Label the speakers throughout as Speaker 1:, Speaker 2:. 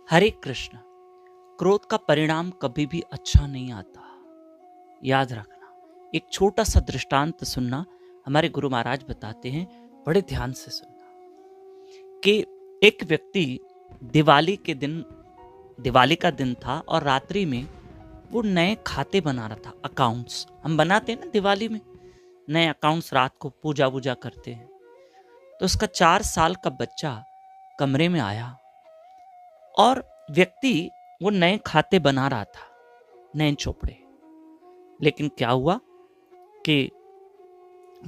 Speaker 1: हरे कृष्ण। क्रोध का परिणाम कभी भी अच्छा नहीं आता। याद रखना। एक छोटा सा दृष्टांत सुनना। हमारे गुरु महाराज बताते हैं, बड़े ध्यान से सुनना कि एक व्यक्ति दिवाली का दिन था और रात्रि में वो नए खाते बना रहा था। अकाउंट्स हम बनाते हैं ना दिवाली में, नए अकाउंट्स रात को पूजा वूजा करते हैं। तो उसका 4 साल का बच्चा कमरे में आया और व्यक्ति वो नए खाते बना रहा था, नए चोपड़े। लेकिन क्या हुआ कि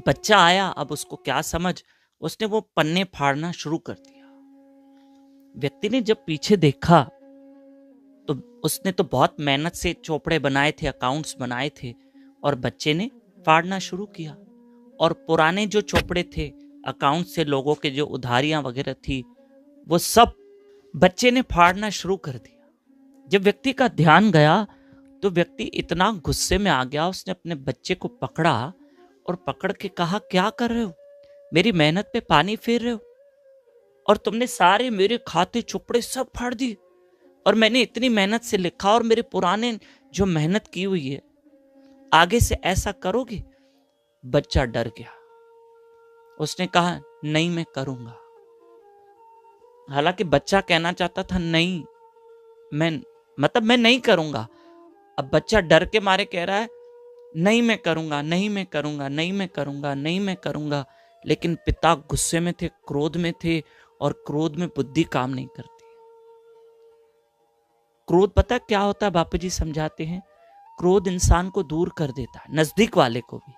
Speaker 1: बच्चा आया, अब उसको क्या समझ, उसने वो पन्ने फाड़ना शुरू कर दिया। व्यक्ति ने जब पीछे देखा तो उसने तो बहुत मेहनत से चोपड़े बनाए थे, अकाउंट्स बनाए थे, और बच्चे ने फाड़ना शुरू किया। और पुराने जो चोपड़े थे अकाउंट से, लोगों के जो उधारियां वगैरह थी, वो सब बच्चे ने फाड़ना शुरू कर दिया। जब व्यक्ति का ध्यान गया तो व्यक्ति इतना गुस्से में आ गया, उसने अपने बच्चे को पकड़ा और पकड़ के कहा, क्या कर रहे हो? मेरी मेहनत पे पानी फेर रहे हो और तुमने सारे मेरे खाते चोपड़े सब फाड़ दिए। और मैंने इतनी मेहनत से लिखा और मेरे पुराने जो मेहनत की हुई है, आगे से ऐसा करोगे? बच्चा डर गया। उसने कहा, नहीं मैं करूंगा। हालांकि बच्चा कहना चाहता था नहीं, मैं नहीं करूंगा। अब बच्चा डर के मारे कह रहा है, नहीं मैं करूंगा, नहीं मैं करूंगा, नहीं मैं करूंगा, नहीं मैं करूंगा। लेकिन पिता गुस्से में थे, क्रोध में थे, और क्रोध में बुद्धि काम नहीं करती। क्रोध पता क्या होता है? बापू जी समझाते हैं, क्रोध इंसान को दूर कर देता है, नजदीक वाले को भी।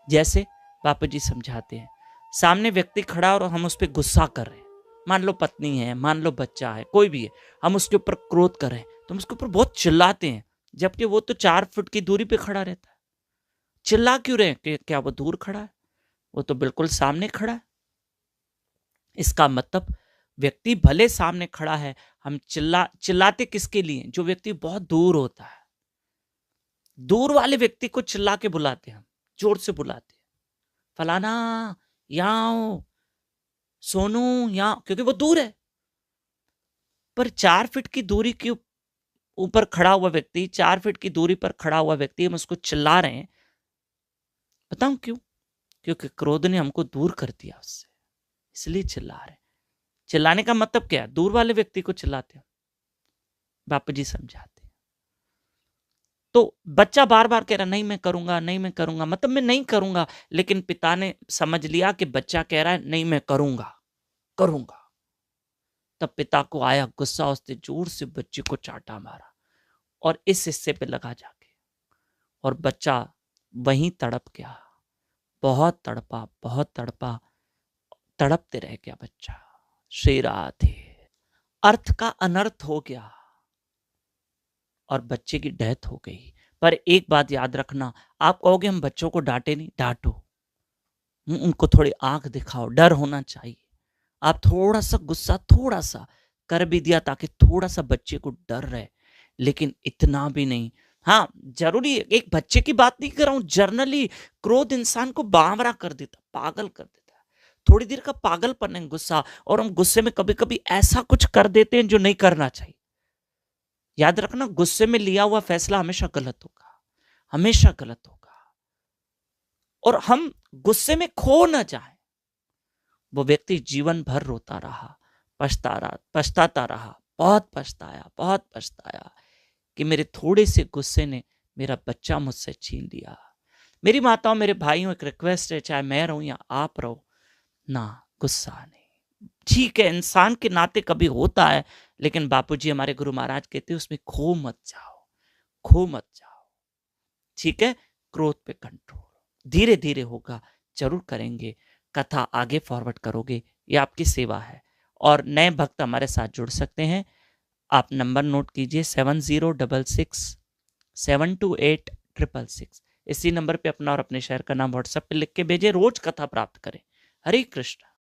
Speaker 1: जैसे बापू जी समझाते हैं, सामने व्यक्ति खड़ा और हम उस पर गुस्सा कर रहे हैं, मान लो पत्नी है, मान लो बच्चा है, कोई भी है, हम उसके ऊपर क्रोध कर रहे हैं, तो हम उसके ऊपर बहुत चिल्लाते हैं, जबकि वो तो 4 फुट की दूरी पे खड़ा रहता है। चिल्ला क्यों रहे हैं? क्या वो दूर खड़ा है? वो तो बिल्कुल सामने खड़ा है। इसका मतलब व्यक्ति भले सामने खड़ा है, हम चिल्लाते किसके लिए? जो व्यक्ति बहुत दूर होता है, दूर वाले व्यक्ति को चिल्ला के बुलाते हैं, हम जोर से बुलाते हैं, फलाना यहाँ आओ, सोनू यहाँ, क्योंकि वो दूर है। पर 4 फीट की दूरी के ऊपर खड़ा हुआ व्यक्ति, 4 फीट की दूरी पर खड़ा हुआ व्यक्ति, हम उसको चिल्ला रहे हैं। बताऊं क्यों? क्योंकि क्रोध ने हमको दूर कर दिया उससे, इसलिए चिल्ला रहे हैं। चिल्लाने का मतलब क्या है? दूर वाले व्यक्ति को चिल्लाते हैं, बापू जी समझाते हैं। तो बच्चा बार बार कह रहा, नहीं मैं करूंगा, नहीं मैं करूंगा, मतलब मैं नहीं करूंगा। लेकिन पिता ने समझ लिया कि बच्चा कह रहा है नहीं मैं करूंगा, करूंगा। तब पिता को आया गुस्सा, उसने जोर से बच्चे को चाटा मारा और इस हिस्से पे लगा जाके, और बच्चा वहीं तड़प गया। बहुत तड़पा, बहुत तड़पा, तड़पते रह गया बच्चा। श्री राधे। अर्थ का अनर्थ हो गया और बच्चे की डेथ हो गई। पर एक बात याद रखना, आप कहोगे हम बच्चों को डांटे नहीं, डांटो, उनको थोड़ी आंख दिखाओ, डर होना चाहिए। आप थोड़ा सा गुस्सा थोड़ा सा कर भी दिया ताकि थोड़ा सा बच्चे को डर रहे, लेकिन इतना भी नहीं। हाँ, जरूरी है, एक बच्चे की बात नहीं कर रहा हूं, जर्नली क्रोध इंसान को बावरा कर देता, पागल कर देता है। थोड़ी देर का पागलपन है गुस्सा, और हम गुस्से में कभी कभी ऐसा कुछ कर देते हैं जो नहीं करना चाहिए। याद रखना, गुस्से में लिया हुआ फैसला हमेशा गलत होगा, हमेशा गलत होगा। और हम गुस्से में खो न जाए। वो व्यक्ति जीवन भर रोता रहा, पछताता रहा, बहुत पछताया, बहुत पछताया कि मेरे थोड़े से गुस्से ने मेरा बच्चा मुझसे छीन लिया। मेरी माताओं, मेरे भाइयों, एक रिक्वेस्ट है, चाहे मैं रहूं या आप रहो ना, गुस्सा नहीं। ठीक है, इंसान के नाते कभी होता है, लेकिन बापूजी हमारे गुरु महाराज कहते हैं उसमें खो मत जाओ, खो मत जाओ। ठीक है, क्रोध पे कंट्रोल धीरे धीरे होगा, जरूर करेंगे। कथा आगे फॉरवर्ड करोगे, ये आपकी सेवा है। और नए भक्त हमारे साथ जुड़ सकते हैं। आप नंबर नोट कीजिए, 7066 728 666। इसी नंबर पे अपना और अपने शहर का नाम व्हाट्सएप पे लिख के भेजे, रोज कथा प्राप्त करें। हरे कृष्ण।